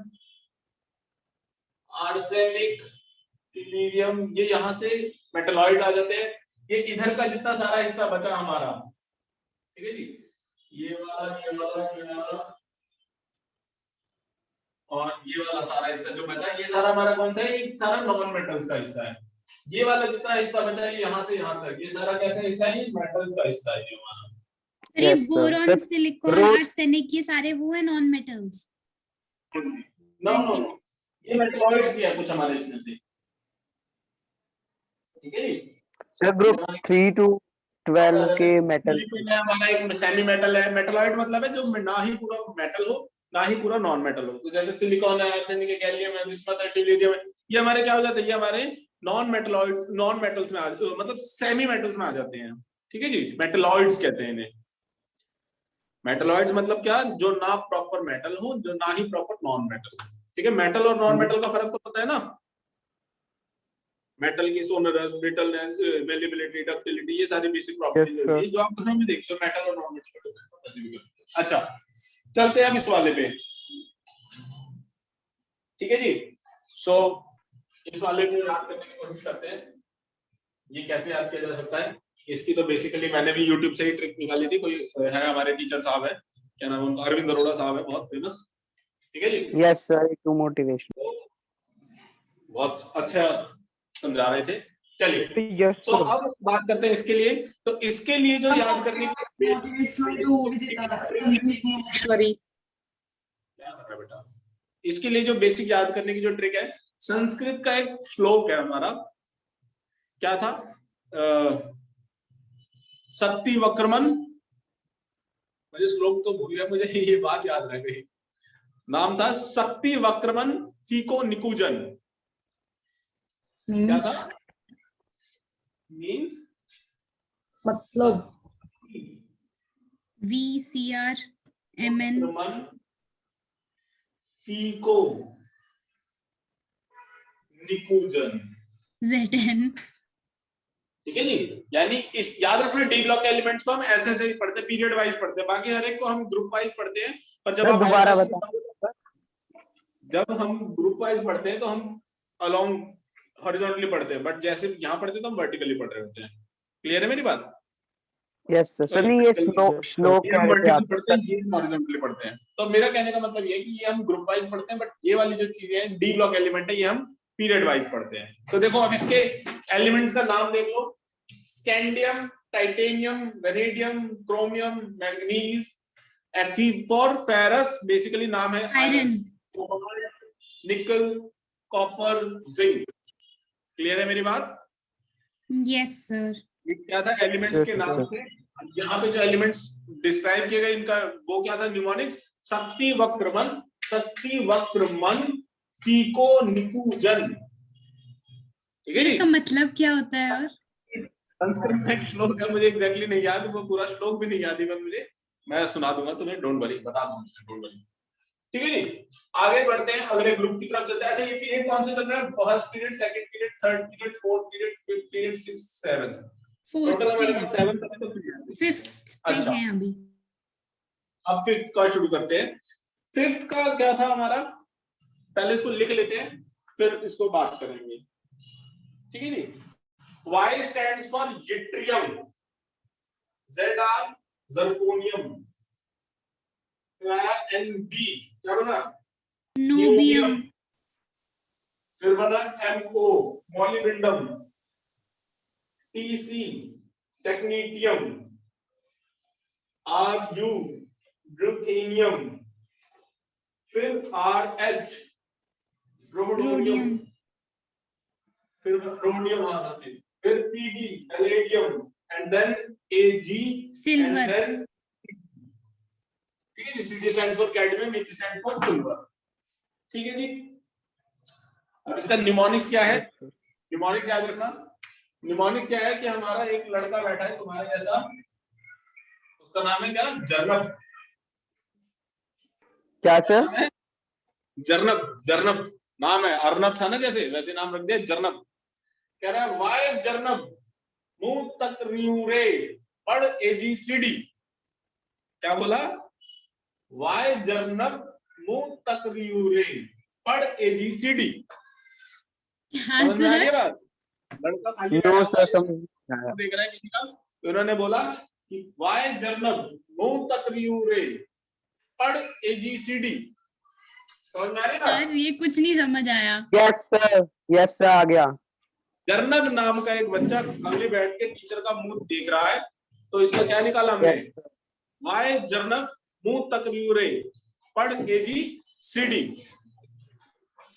आर्सेनिक, टिलियम, ये यहां से मेटलॉइड आ जाते हैं। ये इधर का जितना सारा हिस्सा बचा हमारा, ठीक है जी, ये वाला, ये वाला, ये वाला और ये वाला सारा हिस्सा जो बचा, ये सारा हमारा कौन सा है? ये सारा नॉन मेटल्स का हिस्सा है। ये वाला जितना हिस्सा बचा है यहाँ से यहाँ तक, ये सारा कैसा हिस्सा है? ये मेटल्स का हिस्सा है ये हमारा। सर ये Yes, sir. Boron, Sir, silicon, रो- आर्सेनिक, ये सारे वो है नॉन मेटल्स। नो नो, ये मेटलॉइड्स भी है कुछ हमारे इसमें से। ठीक है जी। सर ग्रुप 3 to 12 के मेटल। हमारा एक सेमी मेटल है। मेटलॉइड मतलब है जो ना ही पूरा मेटल हो, ना ही पूरा नॉन मेटल हो। तो जैसे सिलिकॉन है, आर्सेनिक है, गैलियम है, बिस्मथ है, टिलियम है, ये हमारे क्या हो जाते हैं? ये हमारे नॉन मेटलॉइड, नॉन मेटल्स में मतलब सेमी मेटल्स में आ जाते हैं। ठीक है जी। मेटलॉइड्स कहते हैं इन्हें। मेटलॉइड्स मतलब क्या? जो ना प्रॉपर मेटल हो, जो ना ही प्रॉपर नॉन मेटल हो। ठीक है। मेटल और नॉन मेटल का फर्क तो पता है ना? मेटल की सोनरस, ब्रिटलनेस, मेलिबिलिटी, डक्टिलिटी, ये सारी बेसिक प्रॉपर्टीज होती है जो आप में देखते हो मेटल और नॉन मेटल। अच्छा, चलते हैं अब इस वाले पे। ठीक है जी। सो इस वाले को याद करने की कोशिश करते हैं। ये कैसे याद किया जा सकता है? इसकी तो बेसिकली मैंने भी YouTube से ही ट्रिक निकाली थी। कोई है हमारे टीचर साहब है, क्या नाम है उनका? अरविंद अरोड़ा साहब है, बहुत फेमस। ठीक है जी। Yes sir, to motivation. बहुत अच्छा समझा रहे थे। चलिए, यस तो अब बात करते हैं इसके लिए। तो इसके लिए जो याद करने की क्या कर रहा है बेटा? इसके लिए जो बेसिक याद करने की जो ट्रिक है, संस्कृत का एक श्लोक है हमारा, क्या था? शक्ति वक्रमन, मुझे श्लोक तो भूल गया, मुझे ये बात याद रह गई। नाम था शक्ति वक्रमन फीको निकुजन। क्या था? मीन्स मतलब VCRMN फीको निकुजन। ZN। ठीक है जी। यानी इस याद रखना, डी ब्लॉक एलिमेंट्स को हम ऐसे ऐसे ही पढ़ते हैं, पीरियड वाइज पढ़ते हैं। बाकी हर एक को हम ग्रुप वाइज पढ़ते हैं। पर जब आप दोबारा बता। जब हम ग्रुप वाइज पढ़ते हैं तो हम अलोंग हॉरिजॉन्टली पढ़ते हैं, बट जैसे यहाँ पढ़ते हैं तो हम वर्टिकली पढ़ रहे होते हैं। क्लियर है मेरी बात? Yes sir. सर नहीं, ये श्लोक कह रहे थे आप। पढ़ते हैं, ये हॉरिजॉन्टली पढ़ते हैं। तो मेरा कहने का मतलब ये है कि ये हम ग्रुप वाइज पढ़ते हैं, बट ये वाली जो चीजें हैं, डी ब्लॉक एलिमेंट है, ये हम पीरियड वाइज पढ़ते हैं। तो देखो अब इसके एलिमेंट्स का नाम देख लो। Scandium, titanium, vanadium, chromium, manganese, Fe for ferrous, basically नाम है आयरन, निकल, कॉपर, जिंक। क्लियर है मेरी बात? Yes sir. ये क्या था? एलिमेंट्स के नाम थे। यहाँ पे जो एलिमेंट्स डिस्क्राइब किए गए, इनका वो क्या था? न्यूमोनिक्स। शक्ति वक्रमन शक्ति वक्र मन फीको निकुजन। ठीक है जी। इसका मतलब क्या होता है? और संस्कृत में एक श्लोक है, मुझे एग्जैक्टली नहीं याद, वो पूरा श्लोक भी नहीं याद है मुझे, मैं सुना दूंगा तुम्हें, डोंट वरी, बता दूंगा, डोंट वरी। ठीक है जी, आगे बढ़ते हैं, अगले ग्रुप की तरफ चलते हैं। अच्छा, ये पीरियड कौन सा चल रहा है? First period, second period, third period, fourth period, fifth period, sixth, seven, total हमारे पास 7 तक तो पीरियड। फिफ्थ पे अच्छा, है अभी। अब फिफ्थ का शुरू करते हैं। फिफ्थ का क्या था हमारा, पहले इसको लिख लेते हैं, फिर इसको बात करेंगे। ठीक है जी। Y stands for yttrium, ZR zirconium, फिर आया NB, क्या बना? नोबियम, फिर बना MO मोलिबिंडम, TC टेक्नीटियम, RU ड्यूथेनियम, फिर RH रोडोनियम, रोडियम, फिर रोडियम आ जाते हैं, फिर PD palladium, and then AG silver. and then ठीक है जी, CD stand for cadmium, AG stand for silver. ठीक है जी। अब इसका निमोनिक्स क्या है? निमोनिक्स याद रखना। निमोनिक क्या है कि हमारा एक लड़का बैठा है तुम्हारे जैसा, उसका नाम है क्या? जर्नब। क्या सर? जर्नब, जर्नब नाम है, अर्नब था ना जैसे, वैसे नाम रख दिया जर्नब। कह रहा है वाय जर्नब मुंह तक रे पढ़ AGCD। क्या बोला? वाय जर्नब मुंह तक रे पढ़ AGCD। हाँ समझ में आ रही है सर। बात? लड़का खाली नो बैठा हुआ सर, है, समझ में आया। देख रहा है किसी का, तो उन्होंने बोला कि वाय जर्नब मुंह तक रे पढ़ AGCD। समझ में आ रही है बात? सर ये कुछ नहीं समझ आया। यस सर, यस सर, आ गया। जर्नब नाम का एक बच्चा अगले बैठ के टीचर का मुंह देख रहा है, तो इसका क्या निकाला हमने? वाय जर्नब मुंह तक रे पढ़ AGCD।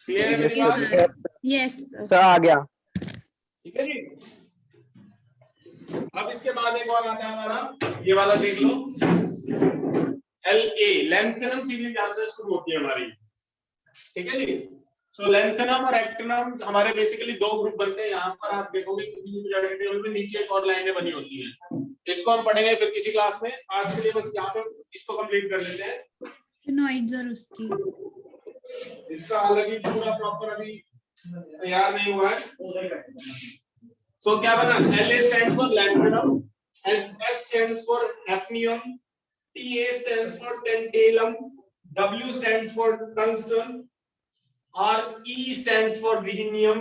क्लियर है मेरी बात? यस सर आ गया। ठीक है जी। अब इसके बाद एक और आता है हमारा, ये वाला देख लो, LA लैंथनम सीरीज यहां से शुरू होती है हमारी। ठीक है जी। सो लैंथनम और एक्टिनम हमारे बेसिकली दो ग्रुप बनते हैं। यहाँ पर आप देखोगे किसी भी पीरियोडिक टेबल में नीचे एक और लाइनें बनी होती हैं, इसको हम पढ़ेंगे फिर किसी क्लास में। आज के लिए बस यहाँ पे इसको कंप्लीट कर लेते हैं। फिनोइड्स और उसकी इसका अलग ही पूरा प्रॉपर अभी तैयार नहीं हुआ है। सो क्या बना? LA stands for lanthanum, F stands for hafnium, TA stands for tantalum, W stands for tungsten, RE stands for rhenium,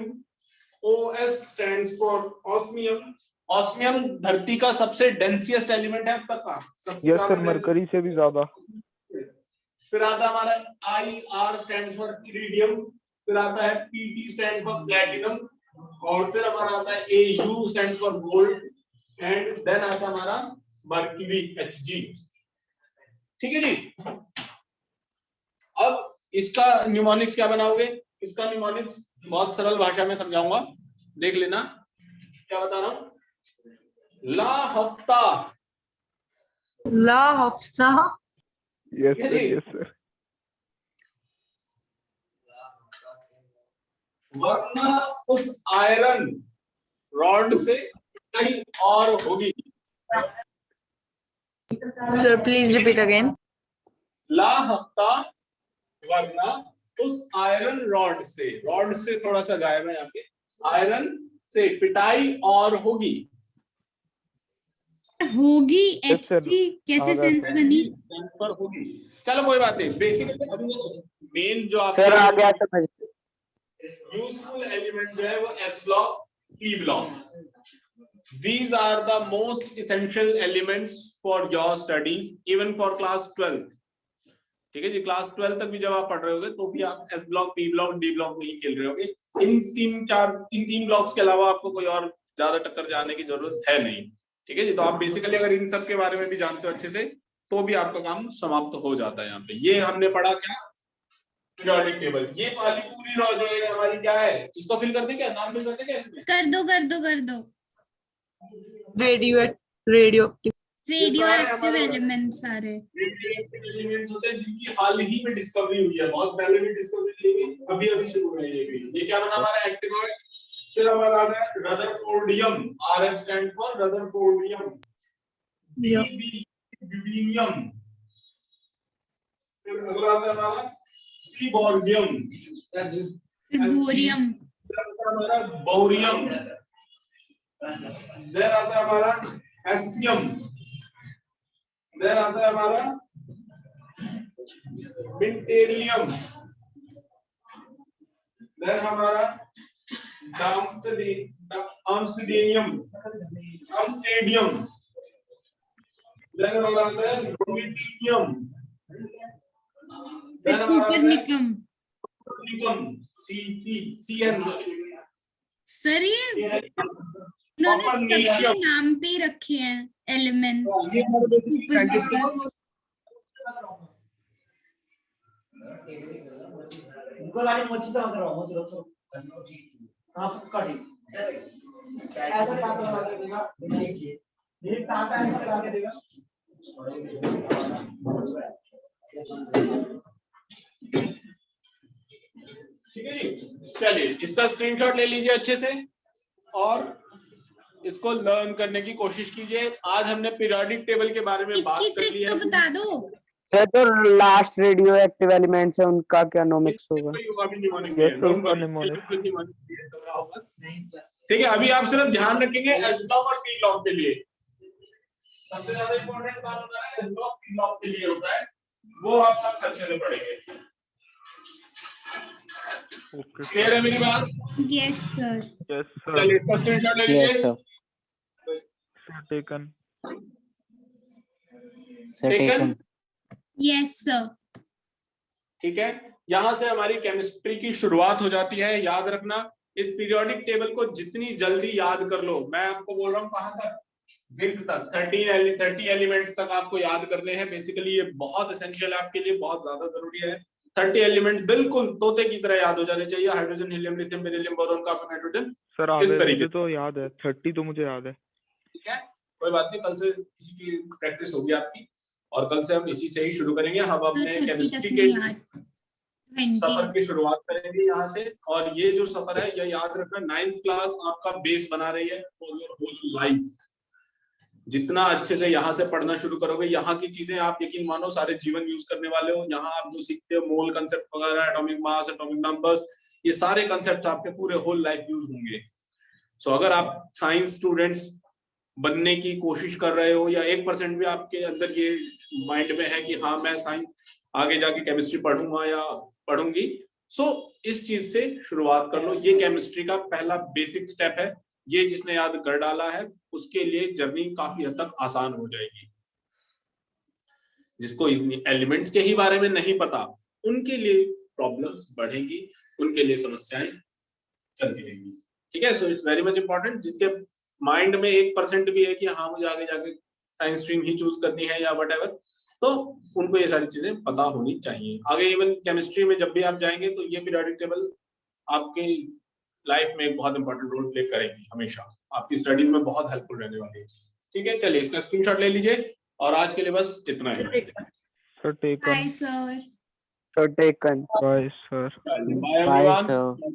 OS stands for osmium। osmium धरती का सबसे डेंसिएस्ट एलिमेंट है अब तक का, सबसे यस ज्यादा सर, मरकरी से भी ज्यादा। फिर आता हमारा IR स्टैंड फॉर इरिडियम, फिर आता है PT स्टैंड फॉर प्लैटिनम, और फिर हमारा आता है AU stand for gold, and then आता हमारा मर्क्यूरी Hg। ठीक है जी। अब इसका न्यूमोनिक्स क्या बनाओगे? इसका न्यूमोनिक्स बहुत सरल भाषा में समझाऊंगा, देख लेना क्या बता रहा हूं। ला हफ्ता, ला हफ्ता, यस सर, यस सर। वरना उस आयरन रॉड से कहीं और होगी। Sir please repeat again. ला हफ्ता वरना उस आयरन रॉड से थोड़ा सा गायब है यहाँ पे, आयरन से पिटाई और होगी। होगी Yes, sir. HG कैसे आ गया सेंस sir. बनी? पर होगी, चलो कोई बात नहीं। बेसिकली अभी मेन जो सर आ गया आपके समझ। यूजफुल एलिमेंट जो है वो S block, P block, these are the most essential elements for your studies even for class 12। ठीक है जी, क्लास 12 तक भी जब आप पढ़ रहे होगे तो भी आप S block, P block, D block नहीं खेल रहे होगे। इन तीन ब्लॉक्स के अलावा आपको कोई और ज्यादा टक्कर जाने की जरूरत है नहीं। ठीक है जी। तो आप बेसिकली अगर इन सब के बारे में भी जानते हो अच्छे से तो भी आपका काम समाप्त हो जाता है यहाँ पे। ये हमने पढ़ा क्या? Periodic table. ये वाली पूरी रॉ जो है हमारी क्या है, इसको फिल कर दे क्या? नाम फिल कर दे क्या इसमें? कर दो कर दो कर दो। Radio active. रेडियो सारे एक्टिव हमारे एलिमेंट्स सारे। रेडियोएक्टिव एलिमेंट्स होते हैं जिनकी हाल ही में डिस्कवरी हुई है, बहुत पहले भी डिस्कवरी की गई, अभी अभी शुरू हुई है ये क्या बना हमारा एक्टिनॉइड। फिर हमारा आता है rutherfordium, RF stand for rutherfordium. बीबी ब्यूटेनियम। फिर अगला आता है हमारा सीबोर्गियम। फिर बोरियम। हमारा बोरियम। देन आता है हमारा एसियम। देन आता है हमारा मिंटेरियम। देन हमारा आर्मस्टेडियम। देन हमारा आता है रोमिटियम। फिर कुपरनिकम। सीएन। सर ये उन्होंने सबके नाम पे ही रखे हैं एलिमेंट्स। ठीक है जी, चलिए इसका स्क्रीनशॉट ले लीजिए अच्छे से और इसको लर्न करने की कोशिश कीजिए। आज हमने पीरियोडिक टेबल के बारे में बात इसकी कर ली ट्रिक है। तो बता दो। सर जो लास्ट रेडियो एक्टिव एलिमेंट्स है उनका क्या नोमिक्स होगा? ठीक है, अभी आप सिर्फ ध्यान रखेंगे एस ब्लॉक और पी ब्लॉक के लिए। सबसे ज्यादा इंपॉर्टेंट काम होता है एस ब्लॉक पी ब्लॉक के लिए होता है, वो आप सब अच्छे से पढ़ेंगे। ओके क्लियर है मेरी बात? Yes sir. Yes sir. चलिए इसका स्क्रीनशॉट ले लीजिए। Yes sir. Taken. Taken. Yes sir. ठीक है, यहां से हमारी केमिस्ट्री की शुरुआत हो जाती है। याद रखना, इस पीरियोडिक टेबल को जितनी जल्दी याद कर लो, मैं आपको बोल रहा हूँ कहां तक, जिंक तक, 30 एलिमेंट्स तक आपको याद करने हैं। बेसिकली ये बहुत एसेंशियल है आपके लिए, बहुत ज्यादा जरूरी है। 30 एलिमेंट बिल्कुल तोते की तरह याद हो जाने चाहिए। Hydrogen, helium, lithium, beryllium, boron, carbon, nitrogen. Sir इस आधे तरीके मुझे तो याद है, 30 तो मुझे याद है। ठीक है, कोई बात नहीं, कल से इसी की प्रैक्टिस होगी आपकी और कल से हम इसी से ही शुरू करेंगे। हम अपने केमिस्ट्री के सफर की शुरुआत करेंगे यहाँ से। और ये जो सफर है, ये याद रखना 9th क्लास आपका बेस बना रही है फॉर योर होल लाइफ। जितना अच्छे से यहाँ से पढ़ना शुरू करोगे, यहाँ की चीजें आप यकीन मानो सारे जीवन यूज करने वाले हो। यहाँ आप जो सीखते हो मोल कंसेप्ट वगैरह, एटॉमिक मास, एटॉमिक नंबर्स, ये सारे कंसेप्ट आपके पूरे होल लाइफ यूज होंगे। सो अगर आप साइंस स्टूडेंट्स बनने की कोशिश कर रहे हो या 1% भी आपके अंदर ये माइंड में है कि हाँ मैं साइंस आगे जाके केमिस्ट्री पढ़ूंगा या पढ़ूंगी, सो इस चीज से शुरुआत कर लो। ये केमिस्ट्री का पहला बेसिक स्टेप है। ये जिसने याद कर डाला है उसके लिए जर्नी काफी हद तक आसान हो जाएगी। जिसको एलिमेंट्स के ही बारे में नहीं पता, उनके लिए प्रॉब्लम्स बढ़ेंगी, उनके लिए समस्याएं चलती रहेंगी। ठीक है, so it's very much important. जिनके माइंड में 1% भी है कि हाँ मुझे आगे जाके साइंस स्ट्रीम ही चूज करनी है या व्हाटएवर, तो उनको ये सारी चीजें पता होनी चाहिए। आगे इवन केमिस्ट्री में जब भी आप जाएंगे तो ये पीरियोडिक टेबल आपके लाइफ में एक बहुत इंपॉर्टेंट रोल प्ले करेगी, हमेशा आपकी स्टडीज में बहुत हेल्पफुल रहने वाली है। ठीक है, चलिए इसका स्क्रीनशॉट ले लीजिए और आज के लिए बस इतना ही। Sir taken. Bye sir. Sir taken. Bye sir. Bye bye everyone. Sir.